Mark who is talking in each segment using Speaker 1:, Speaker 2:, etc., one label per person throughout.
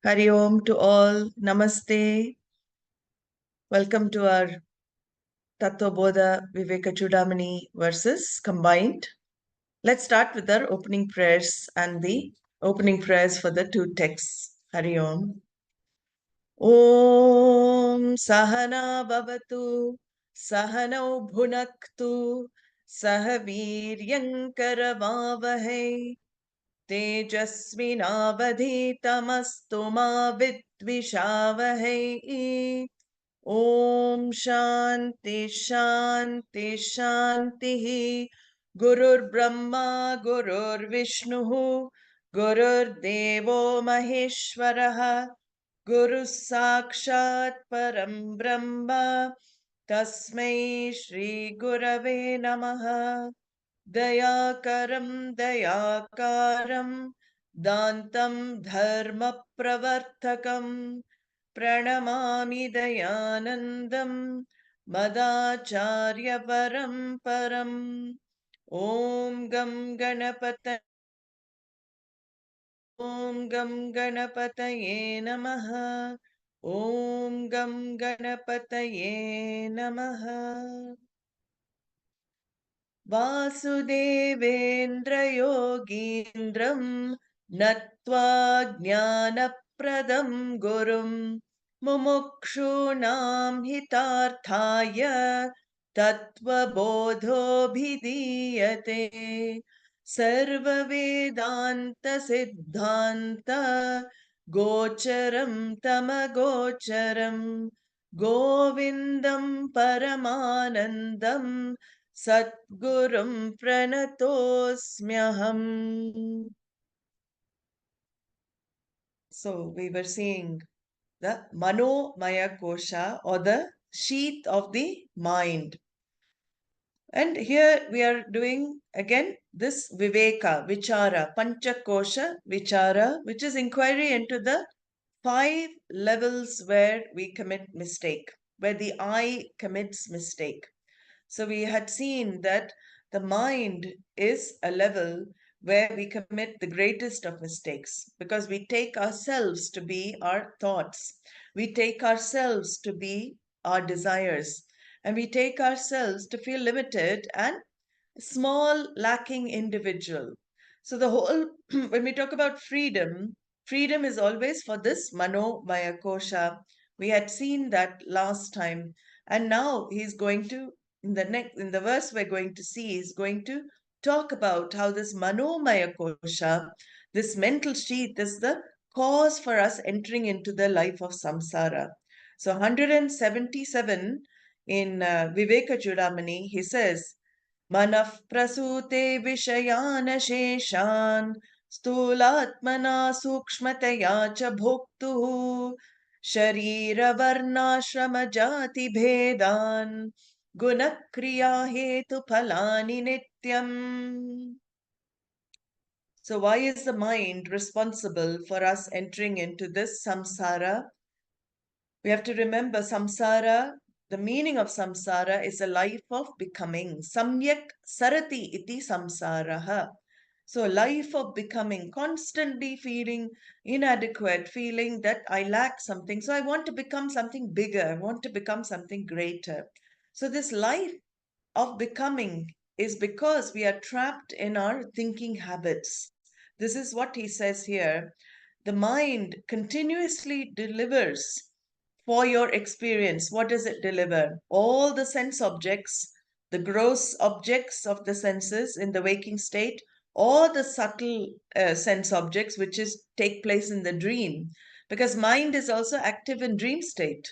Speaker 1: Hari Om to all. Namaste. Welcome to our Tattvabodha Vivekachudamani verses combined. Let's start with our opening prayers and the opening prayers for the two texts. Hari Om. Om Sahana Bhavatu Sahanau Bhunaktu Sahaviryankaravavahai Tejasvinavadhitamastu ma vidvishavahai. Om Shanti Shanti Shanti Gurur Brahma Gurur Vishnu Gurur Devo Maheshwaraha Guru Sakshat Param Brahma Tasmai Shri Gurave Namaha Dayakaram Dayakaram Dantam Dharma Pravartakam Pranamami Dayanandam Madacharya Paramparam Om Gam Ganapata Om Gam Ganapataye Namaha Om Gam Ganapataye Namaha Vasudevendra Yogindram Natva Jnanapradam Gurum Mumukshunam Hitarthaya Tattvabodho Bhidiyate Sarva Vedānta Siddhanta Gocharam Tamagocharam Govindam Paramanandam Satgurum Pranatosmyaham. So we were seeing the Manomaya Kosha, or the sheath of the mind. And here we are doing again this Viveka, Vichara, Panchakosha Vichara, which is inquiry into the 5 levels where we commit mistake, where the I commits mistake. So we had seen that the mind is a level where we commit the greatest of mistakes, because we take ourselves to be our thoughts. We take ourselves to be our desires. And we take ourselves to feel limited and small, lacking individual. So the whole, when we talk about freedom, freedom is always for this Manomaya Kosha. We had seen that last time. And now he's going to, in the verse we're going to see, he's going to talk about how this Manomaya Kosha, this mental sheath, is the cause for us entering into the life of samsara. So 177 in Vivekacūḍāmaṇiḥ, he says, manaḥ prasūte viṣayānaśeṣān sthūlātmanā sūkṣmatayā cha bhoktuḥ śarīravarṇāśramajātibhedāt guṇakriyāhetuphalāni nityam. So why is the mind responsible for us entering into this samsara? We have to remember samsara. The meaning of samsara is a life of becoming. Samyak sarati iti samsaraha. So life of becoming, constantly feeling inadequate, feeling that I lack something. So I want to become something bigger. I want to become something greater. So this life of becoming is because we are trapped in our thinking habits. This is what he says here. The mind continuously delivers for your experience. What does it deliver? All the sense objects, the gross objects of the senses in the waking state, or the subtle sense objects which take place in the dream. Because mind is also active in dream state.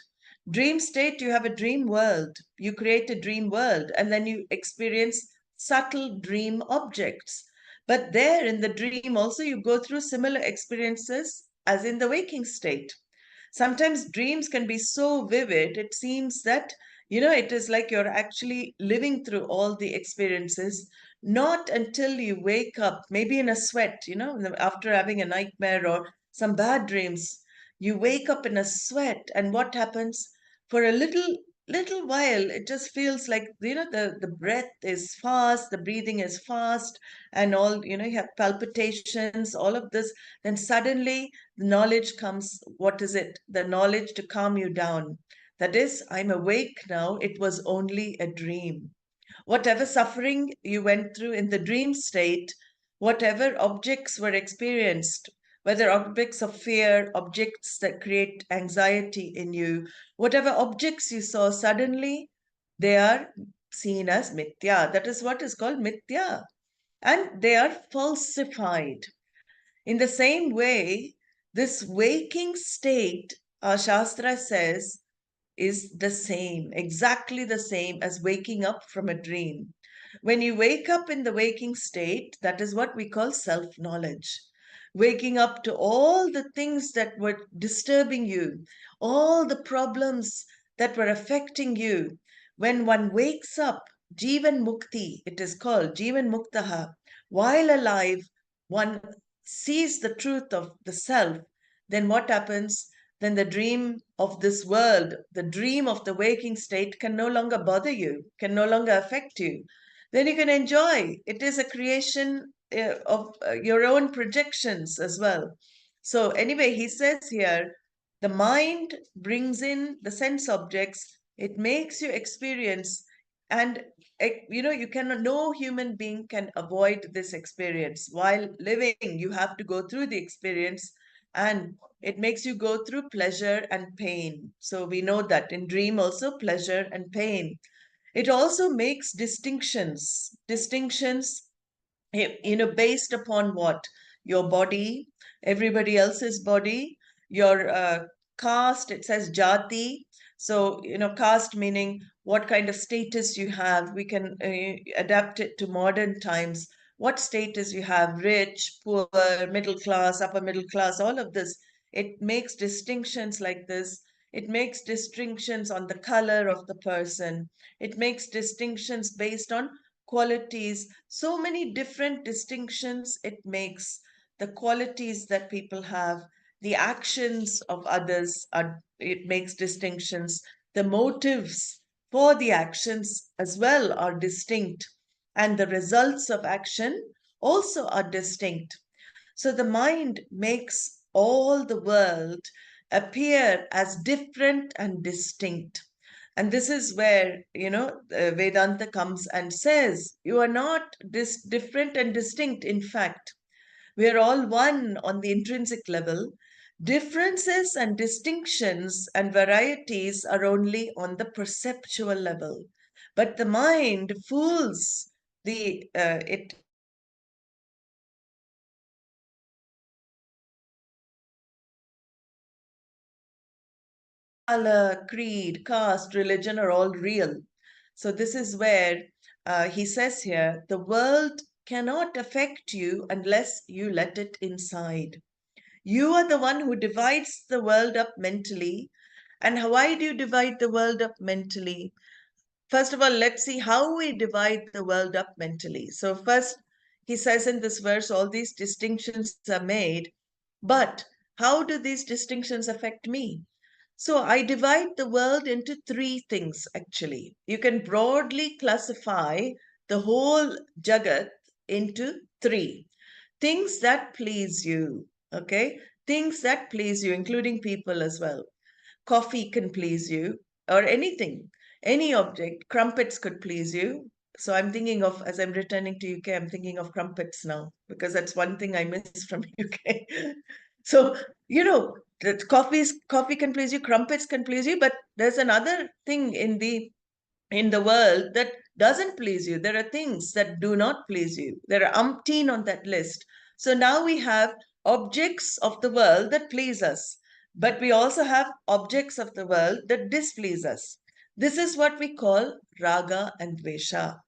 Speaker 1: Dream state, you have a dream world. You create a dream world and then you experience subtle dream objects. But there in the dream also you go through similar experiences as in the waking state. Sometimes dreams can be so vivid, it seems that, it is like you're actually living through all the experiences, not until you wake up, maybe in a sweat, after having a nightmare or some bad dreams. You wake up in a sweat, and what happens? For a little little while, it just feels like, the breath is fast, the breathing is fast, and all, you have palpitations, all of this. Then suddenly the knowledge comes. What is it? The knowledge to calm you down. That is, I'm awake now. It was only a dream. Whatever suffering you went through in the dream state, whatever objects were experienced, whether objects of fear, objects that create anxiety in you, whatever objects you saw, suddenly they are seen as mithya. That is what is called mithya. And they are falsified. In the same way, this waking state, our Shastra says, is the same, exactly the same as waking up from a dream. When you wake up in the waking state, that is what we call self knowledge. Waking up to all the things that were disturbing you, all the problems that were affecting you. When one wakes up, Jivan Mukti, it is called Jivan Muktaha, while alive, one sees the truth of the self. Then what happens? Then the dream of this world, the dream of the waking state can no longer bother you, can no longer affect you. Then you can enjoy. It is a creation of your own projections as well. So, anyway, he says here the mind brings in the sense objects, it makes you experience, and you cannot, no human being can avoid this experience. While living, you have to go through the experience, and it makes you go through pleasure and pain. So we know that in dream also pleasure and pain. It also makes distinctions, based upon what? Your body, everybody else's body, your caste, it says jati. So, caste meaning what kind of status you have. We can adapt it to modern times. What status you have, rich, poor, middle class, upper middle class, all of this. It makes distinctions like this. It makes distinctions on the color of the person. It makes distinctions based on qualities, so many different distinctions it makes. The qualities that people have, the actions of others, it makes distinctions. The motives for the actions as well are distinct, and the results of action also are distinct. So the mind makes all the world appear as different and distinct. And this is where, Vedanta comes and says, you are not different and distinct. In fact, we are all one on the intrinsic level. Differences and distinctions and varieties are only on the perceptual level. But the mind fools it color, creed, caste, religion are all real. So, this is where he says here the world cannot affect you unless you let it inside. You are the one who divides the world up mentally. And why do you divide the world up mentally? First of all, let's see how we divide the world up mentally. So, first, he says in this verse, all these distinctions are made, but how do these distinctions affect me? So, I divide the world into three things actually. You can broadly classify the whole Jagat into three things that please you, okay? Things that please you, including people as well. Coffee can please you, or anything, any object. Crumpets could please you. So I'm thinking of, as I'm returning to UK, I'm thinking of crumpets now because that's one thing I miss from UK. So, that coffee can please you, crumpets can please you, but there's another thing in the world that doesn't please you. There are things that do not please you. There are umpteen on that list. So now we have objects of the world that please us, but we also have objects of the world that displease us. This is what we call raga and dvesha.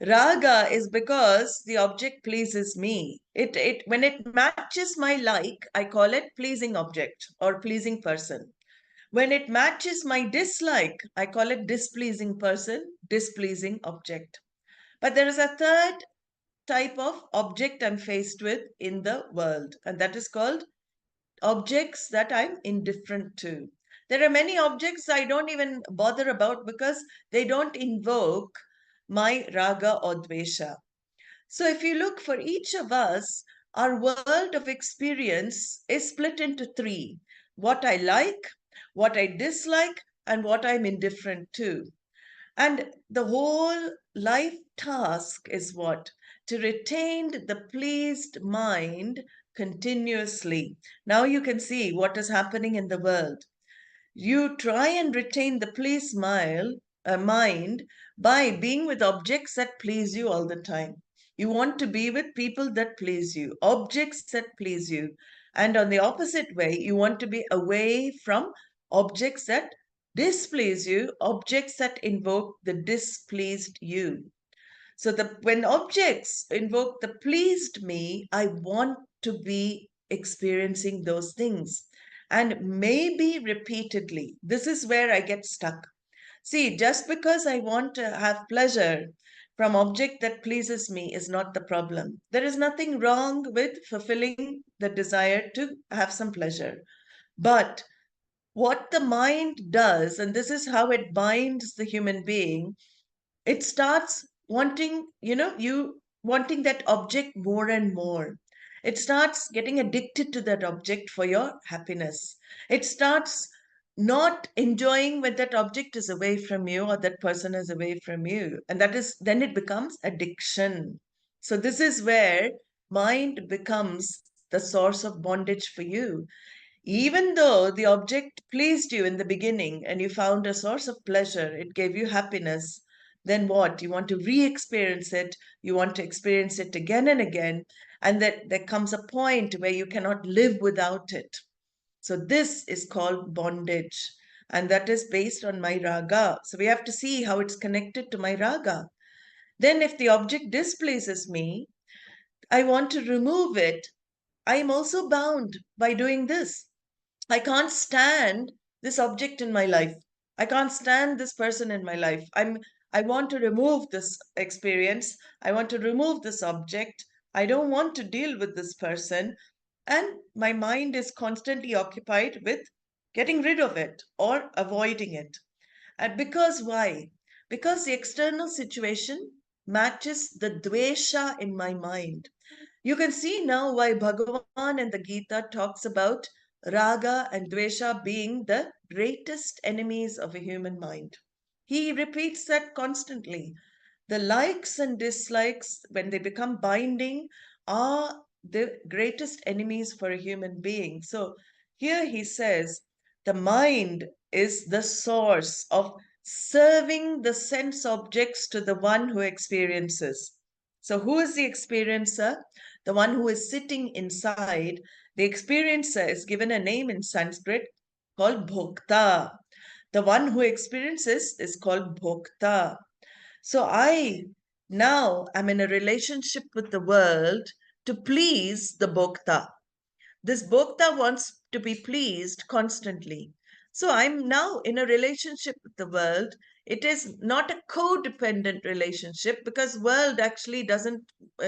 Speaker 1: Raga is because the object pleases me. It when it matches my like, I call it pleasing object or pleasing person. When it matches my dislike, I call it displeasing person, displeasing object. But there is a third type of object I'm faced with in the world, and that is called objects that I'm indifferent to. There are many objects I don't even bother about because they don't invoke my raga or dvesha. So if you look for each of us, our world of experience is split into three: what I like, what I dislike, and what I'm indifferent to. And the whole life task is what? To retain the pleased mind continuously. Now you can see what is happening in the world. You try and retain the mind by being with objects that please you all the time. You want to be with people that please you, objects that please you. And on the opposite way, you want to be away from objects that displease you, objects that invoke the displeased you. So when objects invoke the pleased me, I want to be experiencing those things. And maybe repeatedly. This is where I get stuck. See, just because I want to have pleasure from object that pleases me is not the problem. There is nothing wrong with fulfilling the desire to have some pleasure. But what the mind does, and this is how it binds the human being, it starts wanting, you wanting that object more and more. It starts getting addicted to that object for your happiness. It starts not enjoying when that object is away from you or that person is away from you. And that is, then it becomes addiction. So this is where mind becomes the source of bondage for you. Even though the object pleased you in the beginning and you found a source of pleasure, it gave you happiness, then what? You want to re-experience it, you want to experience it again and again, and that there comes a point where you cannot live without it. So this is called bondage, and that is based on my raga. So we have to see how it's connected to my raga. Then if the object displeases me, I want to remove it. I am also bound by doing this. I can't stand this object in my life. I can't stand this person in my life. I want to remove this experience. I want to remove this object. I don't want to deal with this person. And my mind is constantly occupied with getting rid of it or avoiding it. And because why? Because the external situation matches the dvesha in my mind. You can see now why Bhagavan in the Gita talks about raga and dvesha being the greatest enemies of a human mind. He repeats that constantly. The likes and dislikes, when they become binding, are the greatest enemies for a human being. So here he says the mind is the source of serving the sense objects to the one who experiences. So, who is the experiencer? The one who is sitting inside. The experiencer is given a name in Sanskrit called bhokta. The one who experiences is called bhokta. So I now am in a relationship with the world to please the bhokta. This bhokta wants to be pleased constantly. So I'm now in a relationship with the world. It is not a codependent relationship because world actually doesn't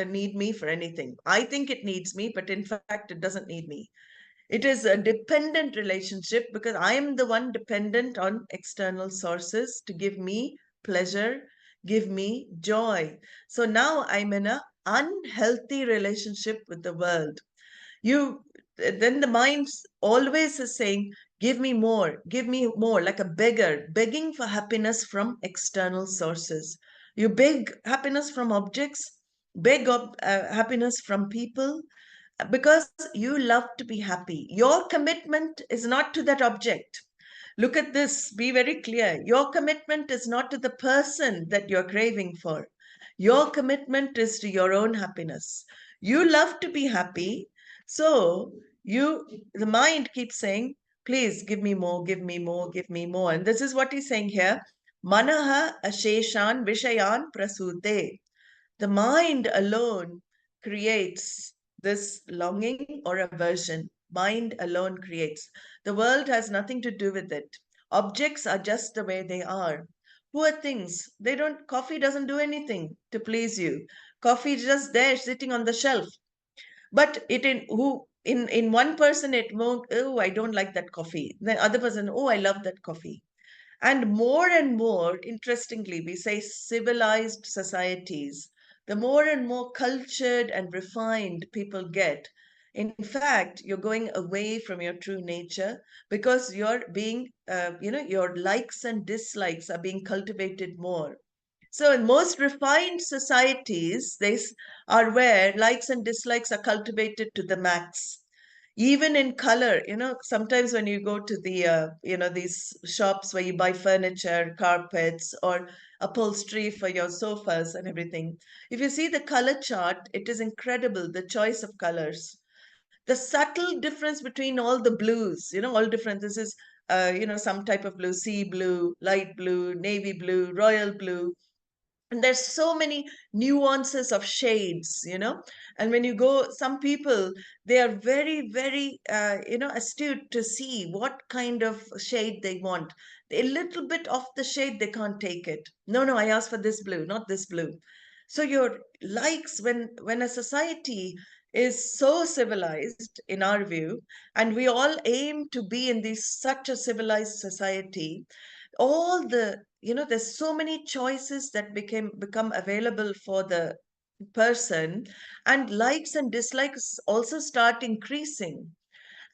Speaker 1: need me for anything. I think it needs me, but in fact it doesn't need me. It is a dependent relationship because I am the one dependent on external sources to give me pleasure, give me joy. So now I'm in an unhealthy relationship with the world. You then the mind always is saying, give me more, like a beggar begging for happiness from external sources. You beg happiness from objects, beg happiness from people, because you love to be happy. Your commitment is not to that object. Look at this, be very clear. Your commitment is not to the person that you're craving for. Your commitment is to your own happiness. You love to be happy. So the mind keeps saying, please give me more, give me more, give me more. And this is what he's saying here. Manaḥ asaṅgacidrūpamamuṃ viṣayān prasūte. The mind alone creates this longing or aversion. Mind alone creates. The world has nothing to do with it. Objects are just the way they are. Poor things. Coffee doesn't do anything to please you. Coffee is just there sitting on the shelf. But in one person, oh, I don't like that coffee. The other person, oh, I love that coffee. And more, interestingly, we say civilized societies, the more and more cultured and refined people get. In fact, you're going away from your true nature because you're being, your likes and dislikes are being cultivated more. So in most refined societies, are where likes and dislikes are cultivated to the max. Even in color, sometimes when you go to these shops where you buy furniture, carpets, or upholstery for your sofas and everything, if you see the color chart, it is incredible, the choice of colors. The subtle difference between all the blues, all different. This is, some type of blue, sea blue, light blue, navy blue, royal blue, and there's so many nuances of shades. And when you go, some people, they are very, very astute to see what kind of shade they want. A little bit of the shade, they can't take it. No, I asked for this blue, not this blue. So your likes, when a society is so civilized in our view, and we all aim to be in this such a civilized society, all there's so many choices that become available for the person, and likes and dislikes also start increasing,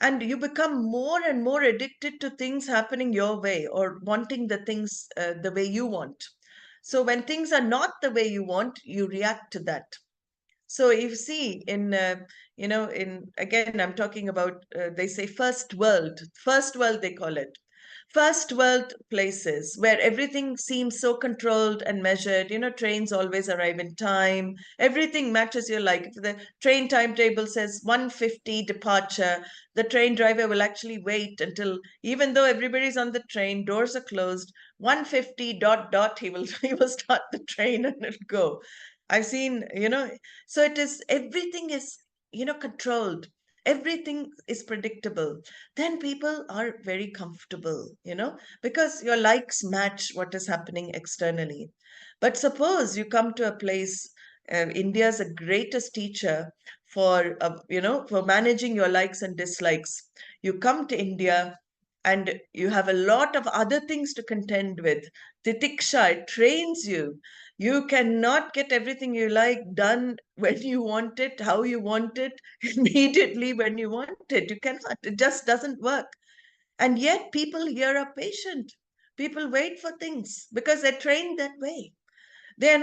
Speaker 1: and you become more and more addicted to things happening your way, or wanting the things the way you want. So when things are not the way you want, you react to that. So you see, in again, I'm talking about, they say first world, they call it. First world places where everything seems so controlled and measured. Trains always arrive in time. Everything matches your like. If the train timetable says 1:50 departure, the train driver will actually wait until, even though everybody's on the train, doors are closed, 1:50 dot dot, he will he will start the train and it'll go. I've seen, so it is, everything is, controlled. Everything is predictable. Then people are very comfortable, because your likes match what is happening externally. But suppose you come to a place, India is the greatest teacher for managing your likes and dislikes. You come to India and you have a lot of other things to contend with. Titiksha, it trains you. You cannot get everything you like done when you want it, how you want it, immediately when you want it. You cannot. It just doesn't work. And yet people here are patient. People wait for things because they're trained that way. They're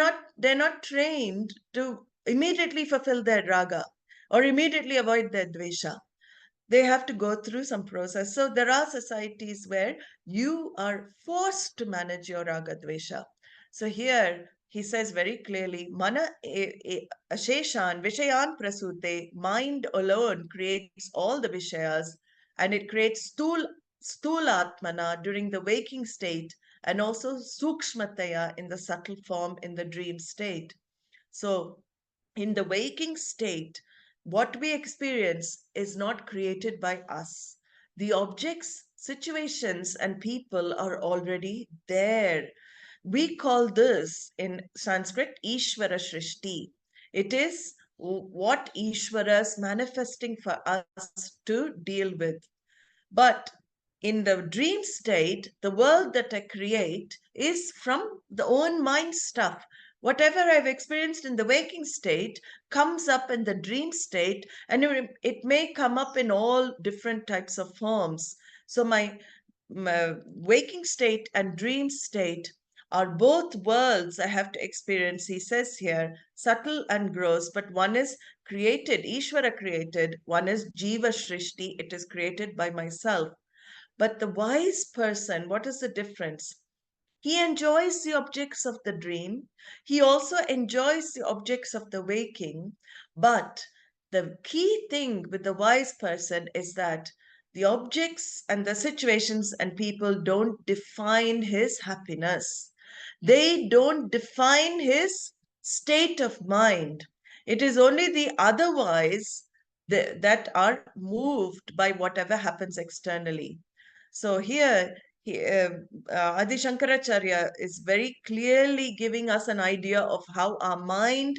Speaker 1: not trained to immediately fulfill their raga or immediately avoid their dvesha. They have to go through some process. So there are societies where you are forced to manage your raga dvesha. So here he says very clearly, manaḥ viṣayān prasūte, mind alone creates all the viṣayas, and it creates sthūlātmanā during the waking state, and also sūkṣmatayā in the subtle form in the dream state. So in the waking state, what we experience is not created by us. The objects, situations, and people are already there. We call this in Sanskrit Ishvara Shrishti. It is what Ishvara is manifesting for us to deal with. But in the dream state, the world that I create is from the own mind stuff. Whatever I've experienced in the waking state comes up in the dream state, and it may come up in all different types of forms. So my waking state and dream state are both worlds I have to experience. He says here, subtle and gross, but one is created, Ishvara created, one is Jiva Shrishti, it is created by myself. But the wise person, what is the difference? He enjoys the objects of the dream. He also enjoys the objects of the waking. But the key thing with the wise person is that the objects and the situations and people don't define his happiness. They don't define his state of mind. It is only the otherwise that are moved by whatever happens externally. So here, Adi Shankaracharya is very clearly giving us an idea of how our mind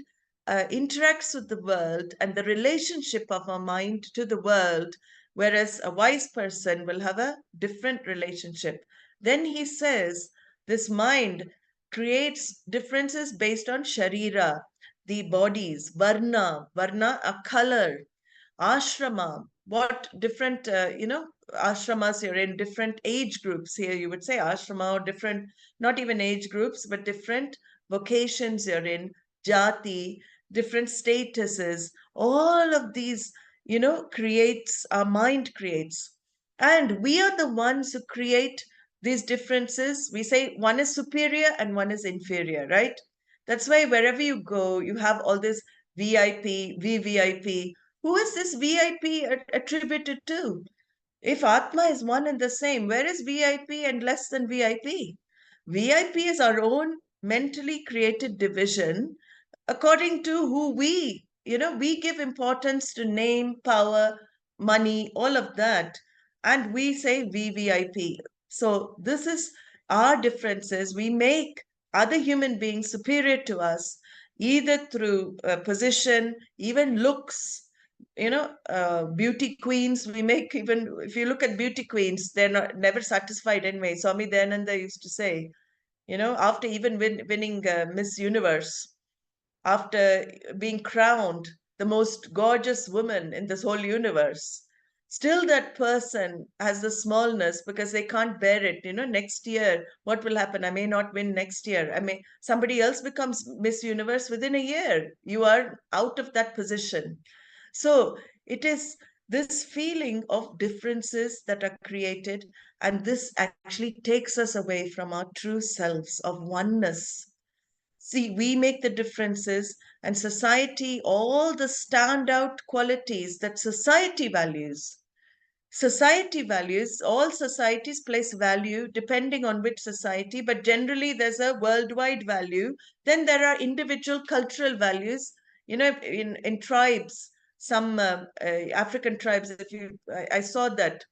Speaker 1: interacts with the world and the relationship of our mind to the world, whereas a wise person will have a different relationship. Then he says this mind creates differences based on sharira, the bodies, varna, a color, ashrama, what different, ashramas you're in, different age groups here, you would say ashrama, or different, not even age groups, but different vocations you're in, jati, different statuses, all of these, creates, our mind creates. And we are the ones who create these differences. We say one is superior and one is inferior, right? That's why wherever you go, you have all this VIP, VVIP. Who is this VIP attributed to? If Atma is one and the same, where is VIP and less than VIP? VIP is our own mentally created division according to who we give importance to name, power, money, all of that. And we say VVIP. So this is our differences. We make other human beings superior to us, either through position, even looks, beauty queens. We make, even if you look at beauty queens, they're never satisfied anyway. Swami Dayananda used to say, after even winning Miss Universe, after being crowned the most gorgeous woman in this whole universe, still that person has the smallness because they can't bear it. Next year, what will happen? I may not win next year. Somebody else becomes Miss Universe within a year. You are out of that position. So it is this feeling of differences that are created, and this actually takes us away from our true selves of oneness. See, we make the differences, and society, all the standout qualities that society values. Society values, all societies place value depending on which society, but generally there's a worldwide value. Then there are individual cultural values. In tribes, some African tribes, if I saw that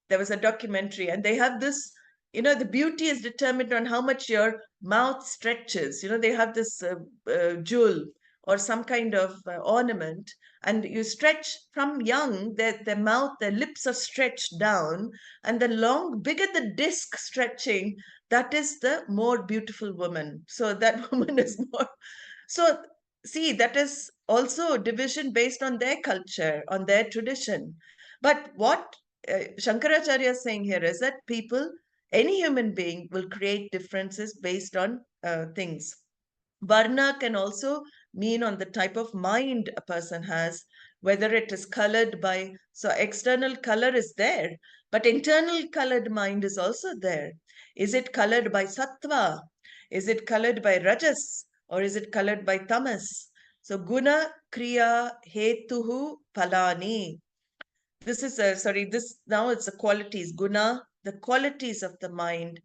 Speaker 1: there was a documentary, and they have this, the beauty is determined on how much your mouth stretches. They have this jewel or some kind of ornament, and you stretch from young, their mouth, their lips are stretched down, and the bigger the disc stretching, that is the more beautiful woman. So that woman is more. So see, that is also division based on their culture, on their tradition. But what Shankaracharya is saying here is that people, any human being, will create differences based on things. Varna can also mean on the type of mind a person has, whether it is colored by, so external color is there, but internal colored mind is also there. Is it colored by sattva? Is it colored by rajas? Or is it colored by tamas? So guṇakriyāhetuphalāni. This is this now it's the qualities, guna, the qualities of the mind.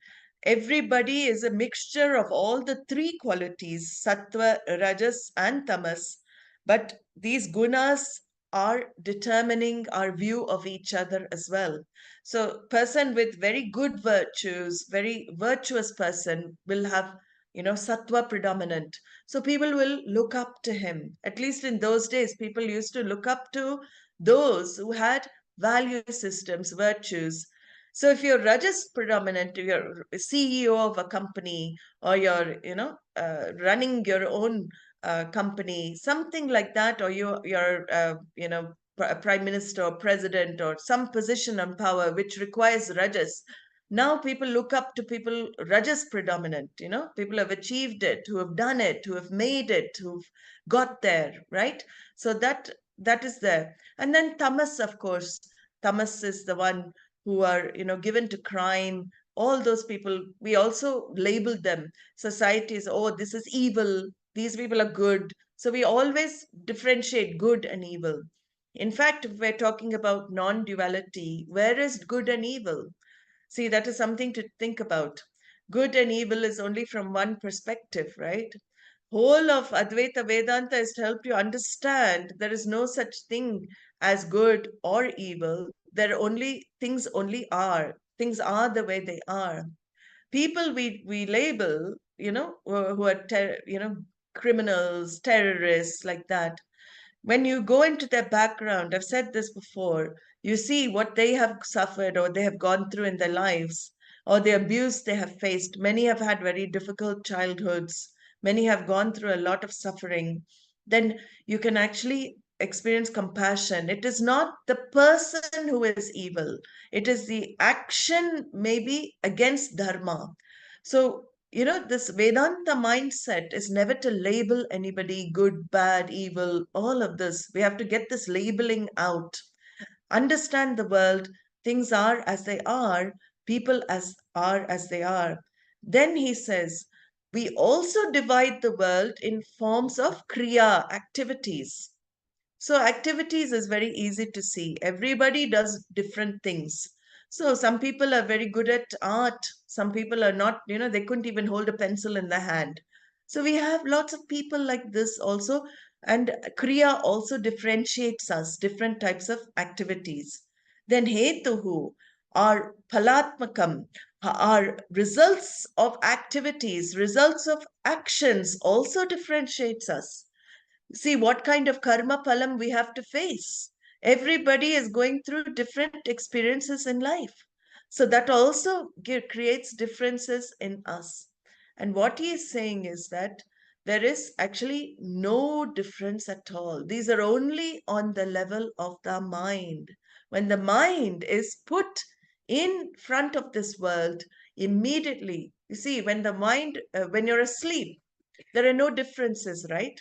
Speaker 1: Everybody is a mixture of all the three qualities, sattva, rajas, and tamas. But these gunas are determining our view of each other as well. So person with very good virtues, very virtuous person will have, sattva predominant. So people will look up to him. At least in those days, people used to look up to those who had value systems, virtues. So if you're Rajas predominant, you're CEO of a company, or you're, running your own company, something like that, or you're, prime minister or president or some position on power which requires Rajas. Now people look up to people Rajas predominant, people have achieved it, who have done it, who have made it, who've got there, right? So that is there. And then tamas, of course. Tamas is the one who are, given to crime. All those people, we also label them. Societies, oh, this is evil. These people are good. So we always differentiate good and evil. In fact, if we're talking about non-duality, where is good and evil? See, that is something to think about. Good and evil is only from one perspective, right? Whole of Advaita Vedanta is to help you understand there is no such thing as good or evil. There are only things only are. Things are the way they are. People we label, who are criminals, terrorists, like that. When you go into their background, I've said this before, you see what they have suffered or they have gone through in their lives, or the abuse they have faced. Many have had very difficult childhoods, many have gone through a lot of suffering. Then you can actually experience compassion. It is not the person who is evil, it is the action, maybe against dharma. So, this Vedanta mindset is never to label anybody good, bad, evil, all of this. We have to get this labeling out, understand the world, things are as they are, people as they are. Then he says, we also divide the world in forms of kriya, activities. So activities is very easy to see. Everybody does different things. So some people are very good at art. Some people are not, they couldn't even hold a pencil in their hand. So we have lots of people like this also. And Kriya also differentiates us, different types of activities. Then Hetuhu, our Phalatmakam, our results of activities, results of actions also differentiates us. See what kind of karma phalam we have to face. Everybody is going through different experiences in life. So that also creates differences in us. And what he is saying is that there is actually no difference at all. These are only on the level of the mind. When the mind is put in front of this world, immediately, you see, when the mind, when you're asleep, there are no differences, right?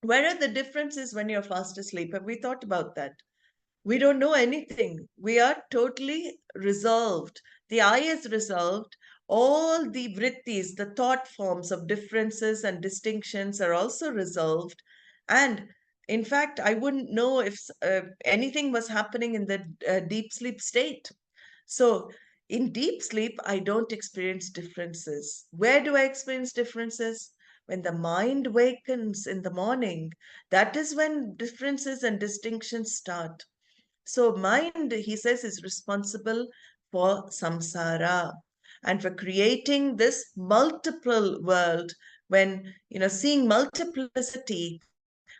Speaker 1: Where are the differences when you're fast asleep? Have we thought about that? We don't know anything. We are totally resolved. The I is resolved. All the vrittis, the thought forms of differences and distinctions are also resolved. And in fact, I wouldn't know if anything was happening in the deep sleep state. So in deep sleep, I don't experience differences. Where do I experience differences? When the mind wakens in the morning, that is when differences and distinctions start. So mind, he says, is responsible for samsara and for creating this multiple world when, seeing multiplicity,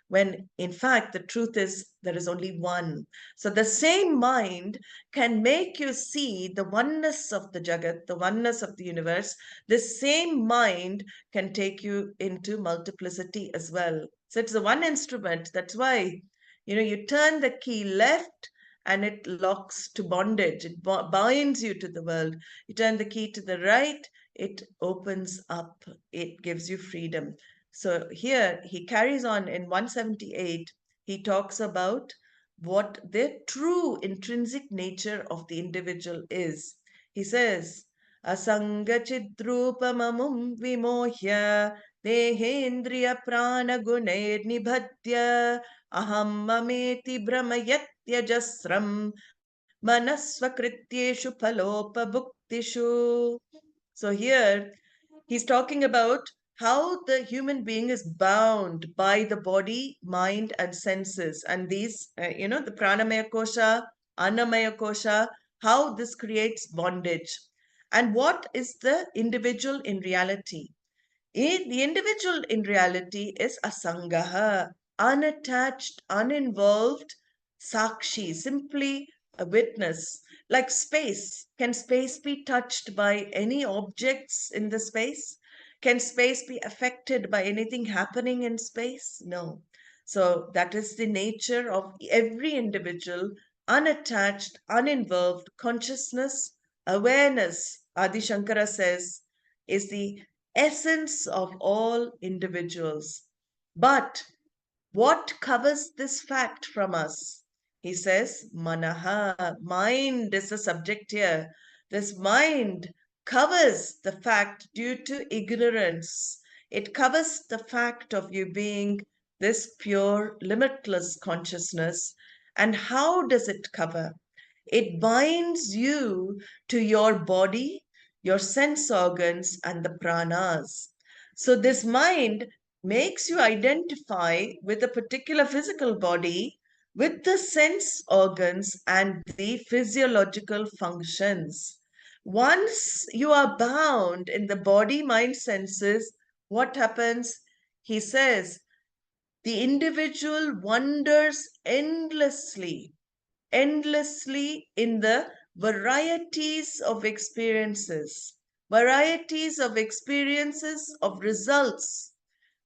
Speaker 1: when in fact the truth is there is only one. So the same mind can make you see the oneness of the Jagat, the oneness of the universe. The same mind can take you into multiplicity as well. So it's the one instrument. That's why, you turn the key left and it locks to bondage. It binds you to the world. You turn the key to the right, it opens up. It gives you freedom. So here he carries on in 178, he talks about what the true intrinsic nature of the individual is. He says, asaṅgacidrūpamamuṃ vimohya dehendriyaprāṇaguṇairnibaddhya ahammameti bhramayatyajasraṃ manaḥ svakṛtyeṣu phalopabhuktiṣu. So here he's talking about how the human being is bound by the body, mind, and senses. And these, the pranamaya kosha, annamaya kosha, how this creates bondage. And what is the individual in reality? The individual in reality is asangaha, unattached, uninvolved, sakshi, simply a witness. Like space. Can space be touched by any objects in the space? Can space be affected by anything happening in space? No. So that is the nature of every individual, unattached, uninvolved, consciousness, awareness, Adi Shankara says, is the essence of all individuals. But what covers this fact from us? He says, manaḥ, mind is the subject here. This mind covers the fact due to ignorance. It covers the fact of you being this pure, limitless consciousness. And how does it cover? It binds you to your body, your sense organs, and the pranas. So this mind makes you identify with a particular physical body, with the sense organs and the physiological functions. Once you are bound in the body, mind, senses, what happens? he says, the individual wanders endlessly in the varieties of experiences of results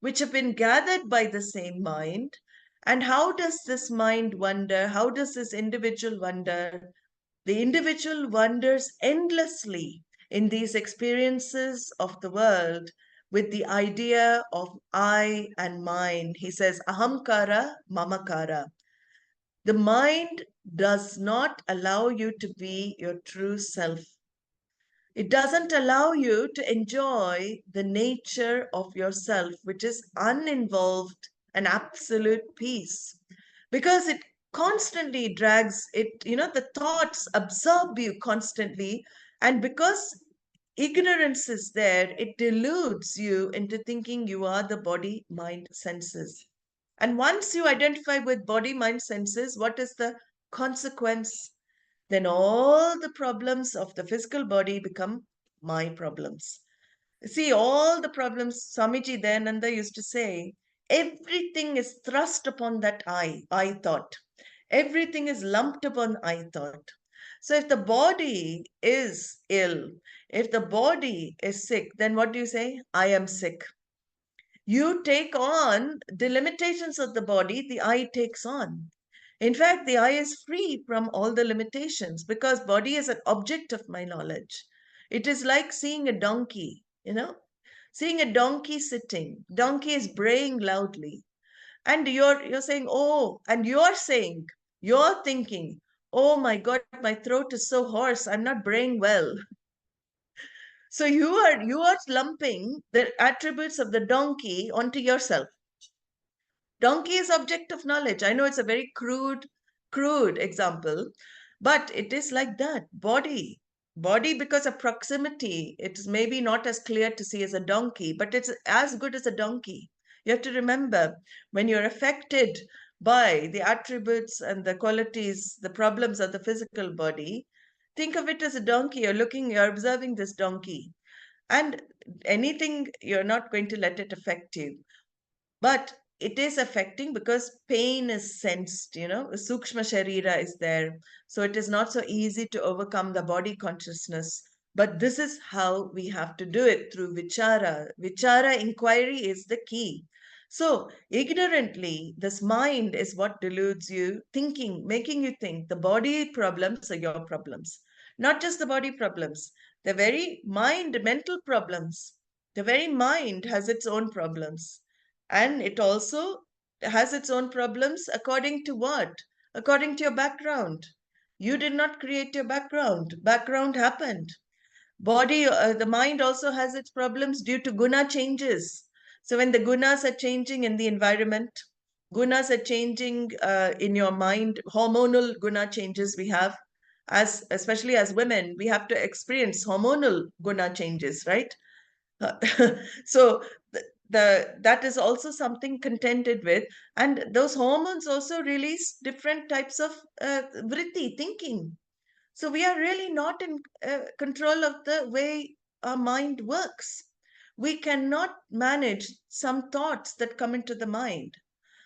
Speaker 1: which have been gathered by the same mind. And how does this mind wander? How does this individual wander? The individual wanders endlessly in these experiences of the world with the idea of I and mine. He says, ahamkara, mamakara. The mind does not allow you to be your true self. It doesn't allow you to enjoy the nature of yourself, which is uninvolved and absolute peace, because it constantly drags it, the thoughts absorb you constantly. And because ignorance is there, it deludes you into thinking you are the body, mind, senses. And once you identify with body, mind, senses, what is the consequence? Then all the problems of the physical body become my problems. See, all the problems, Swamiji Dayananda used to say, everything is thrust upon that I thought. Everything is lumped upon I thought. So if the body is ill, if the body is sick, then what do you say? I am sick. You take on the limitations of the body, the I takes on. In fact, the I is free from all the limitations because body is an object of my knowledge. It is like seeing a donkey, seeing a donkey sitting. Donkey is braying loudly. And you're saying, oh, and you're thinking, oh my God, my throat is so hoarse, I'm not braying well. So you are lumping the attributes of the donkey onto yourself. Donkey is object of knowledge. I know it's a very crude example, but it is like that. Body, because of proximity, it's maybe not as clear to see as a donkey, but it's as good as a donkey. You have to remember, when you're affected by the attributes and the qualities, the problems of the physical body, think of it as a donkey. You're observing this donkey, and anything, you're not going to let it affect you. But it is affecting because pain is sensed, Sūkṣma sharīra is there. So it is not so easy to overcome the body consciousness. But this is how we have to do it, through vichara. Vichara, inquiry, is the key. So ignorantly, this mind is what deludes you, thinking, making you think the body problems are your problems. Not just the body problems, the very mind, mental problems. The very mind has its own problems. And it also has its own problems according to what? According to your background. You did not create your background. Background happened. The mind also has its problems due to guna changes. So when the gunas are changing in the environment, gunas are changing in your mind, hormonal guna changes we have, especially as women, we have to experience hormonal guna changes, right? So that is also something contended with, and those hormones also release different types of vritti, thinking. So we are really not in control of the way our mind works. We cannot manage some thoughts that come into the mind.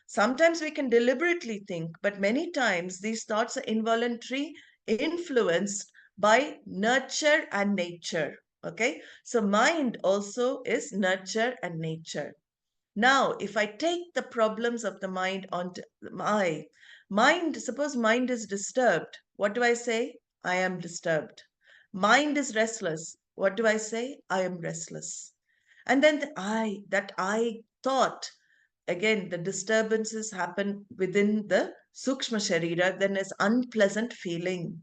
Speaker 1: Sometimes we can deliberately think, but many times these thoughts are involuntary, influenced by nurture and nature. Okay, so mind also is nurture and nature. Now, if I take the problems of the mind onto my mind, suppose mind is disturbed. What do I say? I am disturbed. Mind is restless. What do I say? I am restless. And then that I thought, again, the disturbances happen within the sūkṣma sharīra, then is unpleasant feeling.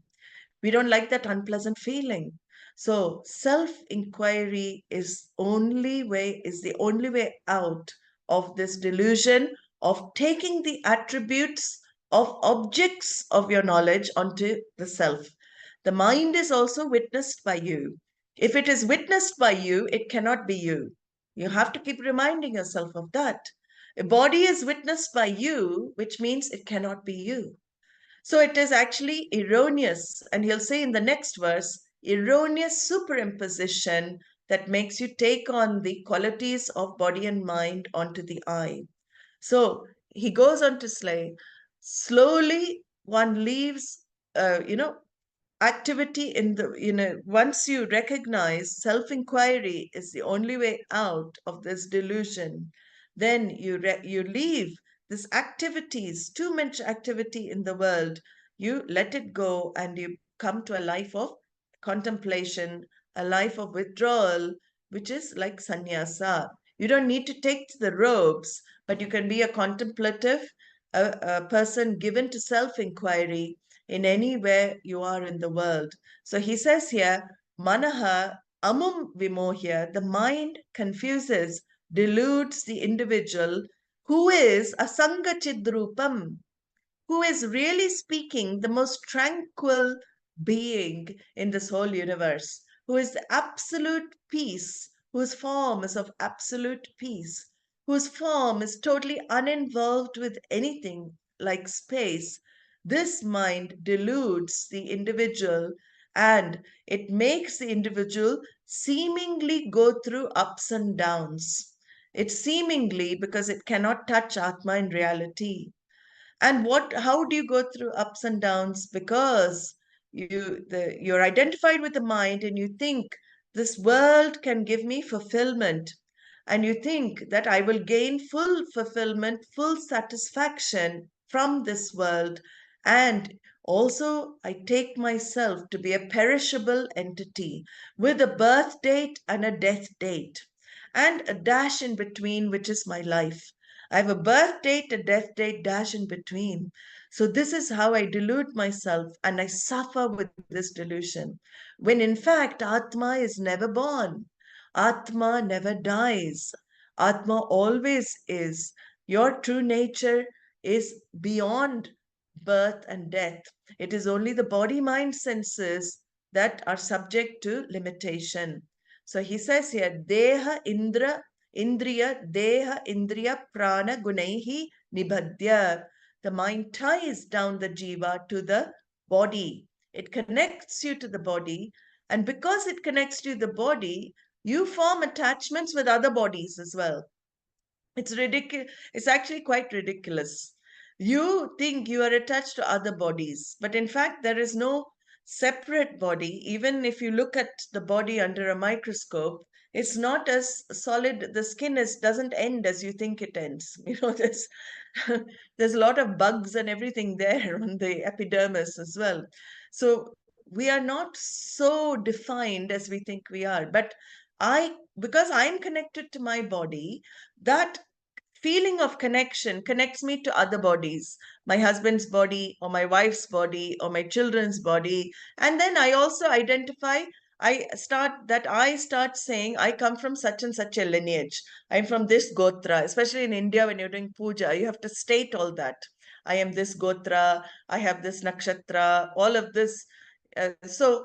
Speaker 1: We don't like that unpleasant feeling. So self-inquiry is the only way out of this delusion of taking the attributes of objects of your knowledge onto the self. The mind is also witnessed by you. If it is witnessed by you, it cannot be you. You have to keep reminding yourself of that. A body is witnessed by you, which means it cannot be you. So it is actually erroneous. And he'll say in the next verse, erroneous superimposition that makes you take on the qualities of body and mind onto the I. So he goes on to say, slowly one leaves, activity in the, once you recognize self-inquiry is the only way out of this delusion, then you leave this activities, too much activity in the world, you let it go and you come to a life of contemplation, a life of withdrawal, which is like sannyasa. You don't need to take the robes, but you can be a contemplative, a person given to self-inquiry in anywhere you are in the world. So he says here, manaḥ vimohya, the mind confuses, deludes the individual who is asaṅgacidrūpam, who is really speaking the most tranquil being in this whole universe, who is the absolute peace, whose form is of absolute peace, whose form is totally uninvolved with anything like space. This mind deludes the individual and it makes the individual seemingly go through ups and downs. It's seemingly because it cannot touch Atma in reality. And how do you go through ups and downs? Because you're identified with the mind and you think this world can give me fulfillment, and you think that I will gain full fulfillment, full satisfaction from this world. And also I take myself to be a perishable entity with a birth date and a death date and a dash in between, which is my life. I have a birth date, a death date, dash in between. So this is how I delude myself and I suffer with this delusion. When in fact, Atma is never born. Atma never dies. Atma always is. Your true nature is beyond birth and death. It is only the body, mind, senses that are subject to limitation. So he says here, dehendriyaprāṇaguṇairnibaddhya. The mind ties down the jiva to the body. It connects you to the body. And because it connects to the body, you form attachments with other bodies as well. It's ridiculous. It's actually quite ridiculous. You think you are attached to other bodies, but in fact, there is no separate body. Even if you look at the body under a microscope, it's not as solid. The skin doesn't end as you think it ends. There's a lot of bugs and everything there on the epidermis as well. So we are not so defined as we think we are. But because I'm connected to my body, that feeling of connection connects me to other bodies, my husband's body or my wife's body or my children's body. And then I also identify, I start saying I come from such and such a lineage. I'm from this gotra. Especially in India, when you're doing puja, you have to state all that. I am this gotra, I have this nakshatra, all of this. So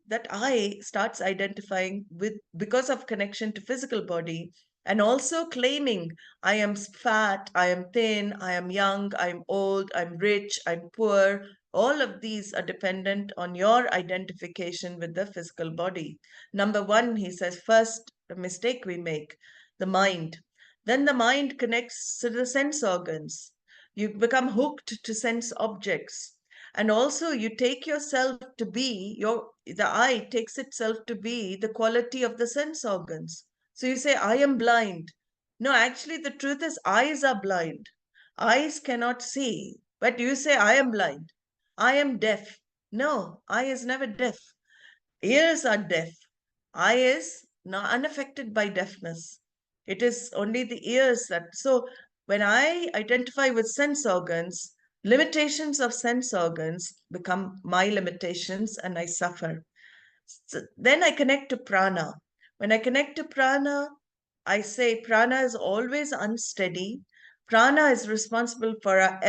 Speaker 1: that I starts identifying with, because of connection to physical body, and also claiming I am fat, I am thin, I am young, I'm old, I'm rich, I'm poor. All of these are dependent on your identification with the physical body. Number one, he says, first mistake we make, the mind. Then the mind connects to the sense organs. You become hooked to sense objects. And also you take yourself to be, the I takes itself to be the quality of the sense organs. So you say, I am blind. No, actually, the truth is, eyes are blind. Eyes cannot see. But you say, I am blind. I am deaf. No, eye is never deaf. Ears are deaf. Eye is not unaffected by deafness. It is only the ears that. So when I identify with sense organs, limitations of sense organs become my limitations and I suffer. So then I connect to prana. When I connect to prana, I say prana is always unsteady. Prana is responsible for our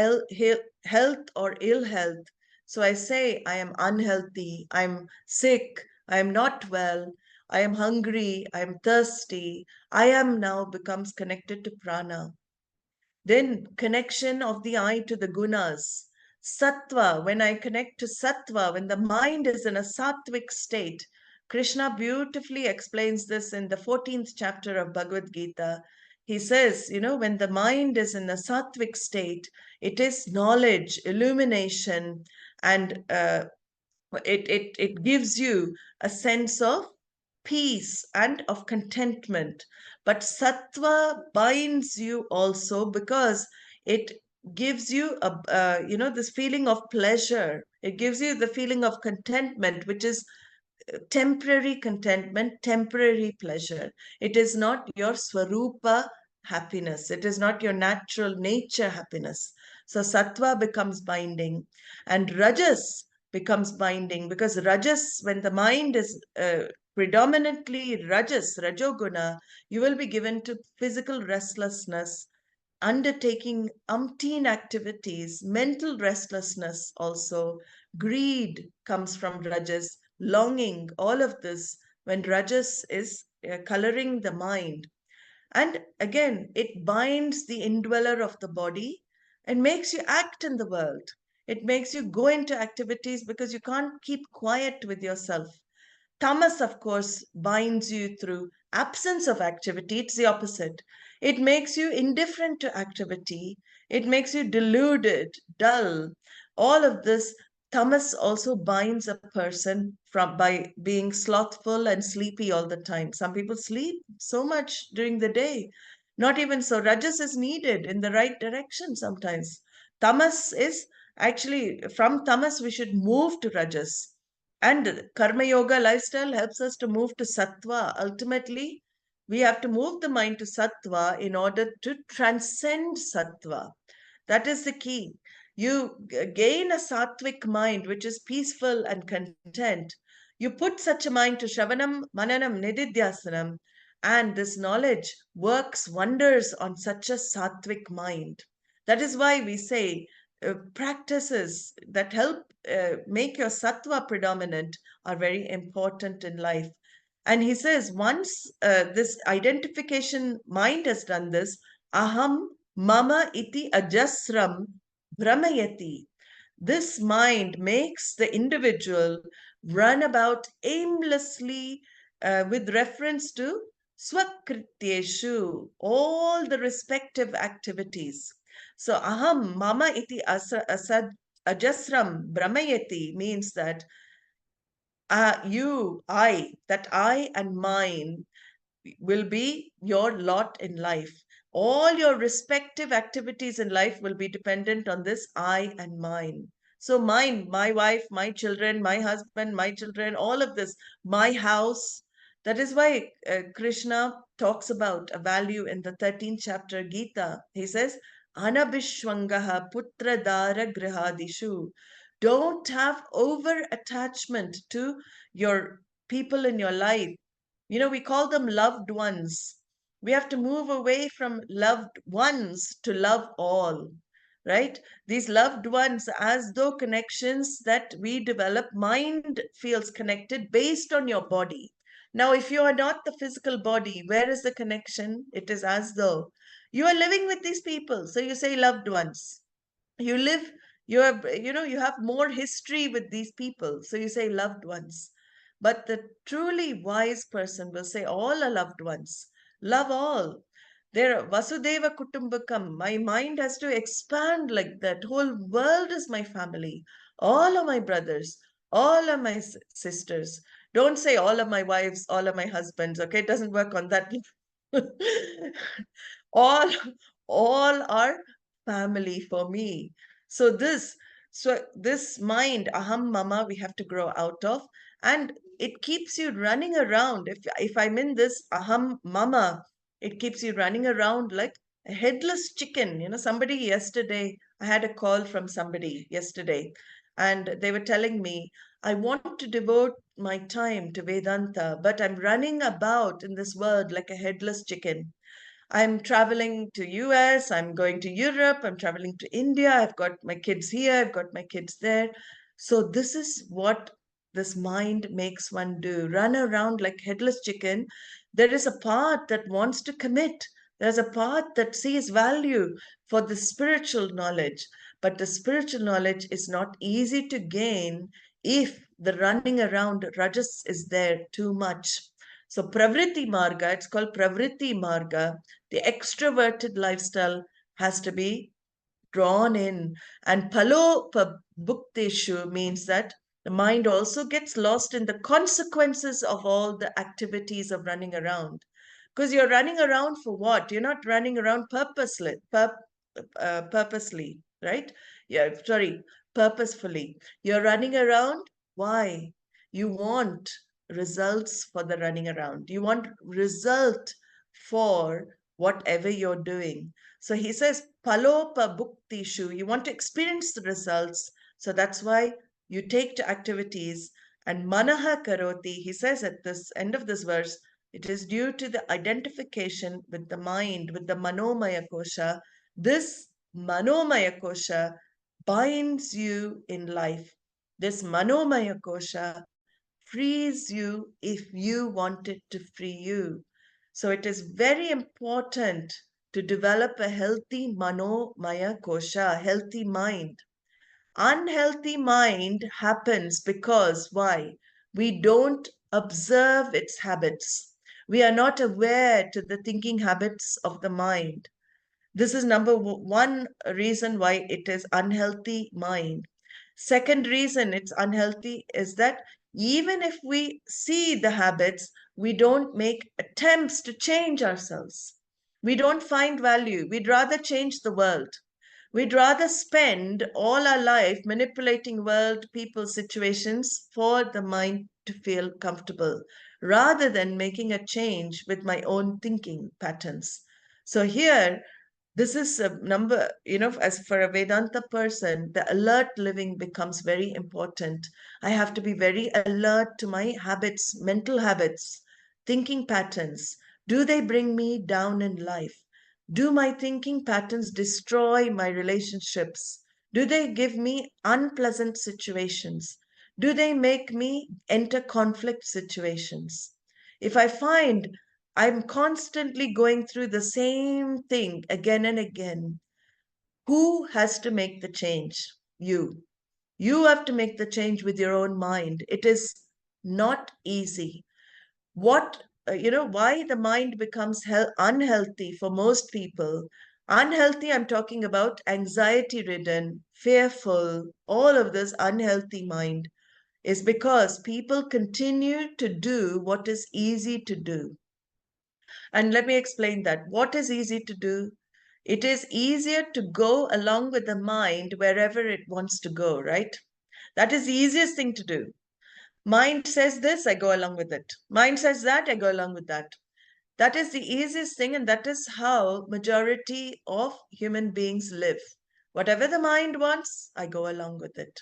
Speaker 1: health or ill health. So I say I am unhealthy, I'm sick, I am not well, I am hungry, I am thirsty. I am now becomes connected to prana. Then connection of the I to the gunas. Sattva, when I connect to sattva, when the mind is in a sattvic state, Krishna beautifully explains this in the 14th chapter of Bhagavad Gita. He says, when the mind is in a sattvic state, it is knowledge, illumination, and it gives you a sense of peace and of contentment. But sattva binds you also because it gives you this feeling of pleasure. It gives you the feeling of contentment, which is temporary contentment, temporary pleasure. It is not your swarupa happiness. It is not your natural nature happiness. So sattva becomes binding, and rajas becomes binding, because rajas, when the mind is predominantly rajas, rajoguna, you will be given to physical restlessness, undertaking umpteen activities, mental restlessness also. Greed comes from rajas, longing, all of this, when rajas is coloring the mind. And again, it binds the indweller of the body and makes you act in the world. It makes you go into activities because you can't keep quiet with yourself. Tamas, of course, binds you through absence of activity. It's the opposite. It makes you indifferent to activity. It makes you deluded, dull. All of this, tamas also binds a person by being slothful and sleepy all the time. Some people sleep so much during the day. Not even so. Rajas is needed in the right direction sometimes. Tamas is actually, from tamas, we should move to rajas. And karma yoga lifestyle helps us to move to sattva. Ultimately, we have to move the mind to sattva in order to transcend sattva. That is the key. You gain a sattvic mind, which is peaceful and content. You put such a mind to shravanam, mananam, nididhyasanam, and this knowledge works wonders on such a sattvic mind. That is why we say practices that help make your sattva predominant are very important in life. And he says, once this identification mind has done this, aham mama iti ajasraṃ bhramayati. This mind makes the individual run about aimlessly with reference to svakṛtyeṣu, all the respective activities. So aham mama iti ajasraṃ bhramayati means that I and mine will be your lot in life. All your respective activities in life will be dependent on this I and mine. So mine, my wife, my children, my husband, my children, all of this, my house. That is why Krishna talks about a value in the 13th chapter Gita. He says, Anabhishwangaha putra dara grihadishu. Don't have over attachment to your people in your life. We call them loved ones. We have to move away from loved ones to love all, right? These loved ones, as though connections that we develop, mind feels connected based on your body. Now, if you are not the physical body, where is the connection? It is as though you are living with these people. So you say loved ones. You live, you have more history with these people. So you say loved ones. But the truly wise person will say all are loved ones. Love all. There, Vasudeva Kutumbakam. My mind has to expand like that. Whole world is my family. All are my brothers. All are my sisters. Don't say all of my wives, all of my husbands. Okay, it doesn't work on that. all, all are family for me. So this mind, aham mama, we have to grow out of, and it keeps you running around. If I'm in this aham mama, it keeps you running around like a headless chicken. Somebody yesterday, I had a call from somebody yesterday, and they were telling me, I want to devote my time to Vedanta, but I'm running about in this world like a headless chicken. I'm traveling to US, I'm going to Europe, I'm traveling to India, I've got my kids here, I've got my kids there. So this is what this mind makes one do. Run around like headless chicken. There is a part that wants to commit. There's a part that sees value for the spiritual knowledge. But the spiritual knowledge is not easy to gain if the running around rajas is there too much. So pravritti marga, it's called pravritti marga. The extroverted lifestyle has to be drawn in. And phalopabhuktiṣu means that the mind also gets lost in the consequences of all the activities of running around. Because you're running around for what? You're not running around purposely, right? Yeah, sorry, purposefully. You're running around. Why? You want results for the running around. You want result for whatever you're doing. So he says, phalopabhuktiṣu, you want to experience the results. So that's why you take to activities. And manaḥ karoti, he says at this end of this verse, it is due to the identification with the mind, with the manomaya kosha. This manomaya kosha binds you in life. This manomaya kosha frees you if you want it to free you. So it is very important to develop a healthy manomaya kosha, healthy mind. Unhealthy mind happens because why? We don't observe its habits. We are not aware to the thinking habits of the mind. This is number one reason why it is unhealthy mind. Second reason it's unhealthy is that even if we see the habits, we don't make attempts to change ourselves. We don't find value. We'd rather change the world. We'd rather spend all our life manipulating world, people, situations for the mind to feel comfortable, rather than making a change with my own thinking patterns. So here, this is a number, as for a Vedanta person, the alert living becomes very important. I have to be very alert to my habits, mental habits, thinking patterns. Do they bring me down in life? Do my thinking patterns destroy my relationships? Do they give me unpleasant situations? Do they make me enter conflict situations? If I find I'm constantly going through the same thing again and again, who has to make the change? You. You have to make the change with your own mind. It is not easy. Why the mind becomes unhealthy for most people. Unhealthy, I'm talking about anxiety ridden, fearful, all of this unhealthy mind is because people continue to do what is easy to do. And let me explain that. What is easy to do? It is easier to go along with the mind wherever it wants to go, right? That is the easiest thing to do. Mind says this, I go along with it. Mind says that, I go along with that. That is the easiest thing, and that is how majority of human beings live. Whatever the mind wants, I go along with it.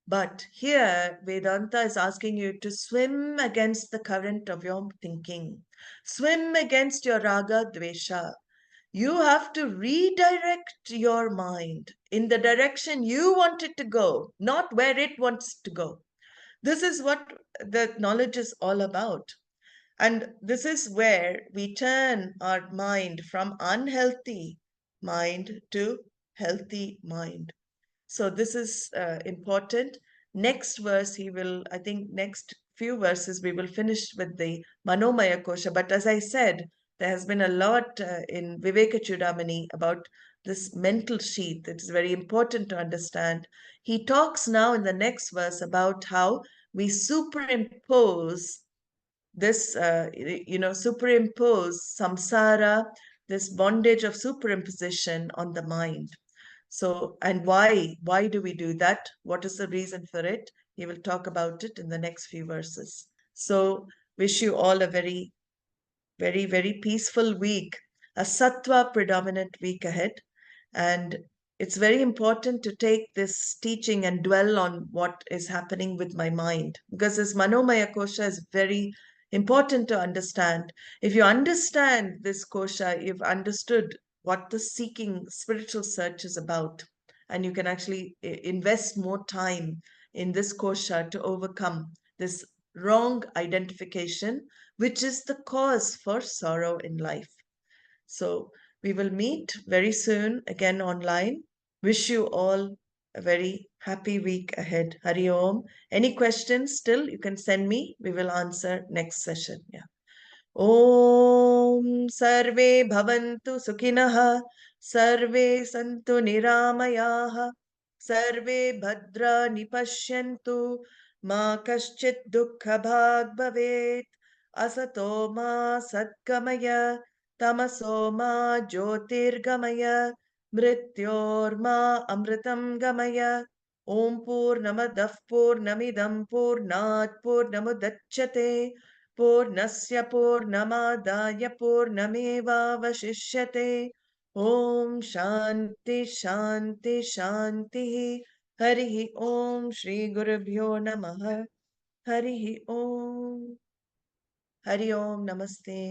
Speaker 1: But here, Vedanta is asking you to swim against the current of your thinking. Swim against your raga, dvesha. You have to redirect your mind in the direction you want it to go, not where it wants to go. This is what the knowledge is all about. And this is where we turn our mind from unhealthy mind to healthy mind. So this is important. Next verse, I think next few verses, we will finish with the Manomaya Kosha. But as I said, there has been a lot in Vivekacūḍāmaṇiḥ about this mental sheath. It's very important to understand. He talks now in the next verse about how we superimpose this, superimpose samsara, this bondage of superimposition on the mind. So, and why do we do that? What is the reason for it? He will talk about it in the next few verses. So, wish you all a very, very, very peaceful week, a sattva predominant week ahead. And it's very important to take this teaching and dwell on what is happening with my mind, because this manomaya kosha is very important to understand. If you understand this kosha, you've understood what the seeking spiritual search is about. And you can actually invest more time in this kosha to overcome this wrong identification, which is the cause for sorrow in life. So we will meet very soon again online. Wish you all a very happy week ahead. Hari Om. Any questions still, you can send me. We will answer next session. Yeah. Om Sarve Bhavantu Sukhinah Sarve Santu Niramayaha Sarve Bhadrani Pashyantu Ma Kaschit Dukkha Bhag Bhavet Asato Ma Satgamaya Tamaso Ma Jyotirgamaya Mrityor Ma Amritam Gamaya Om Purnamadah Purnamidam Purnat Purnamudachyate पूर्णस्य पूर्णमादाय पूर्णमेवावशिष्यते ॐ शान्ति शान्ति शान्तिः हरिः ॐ श्रीगुरुभ्यो नमः हरिः ॐ हरि ओम नमस्ते।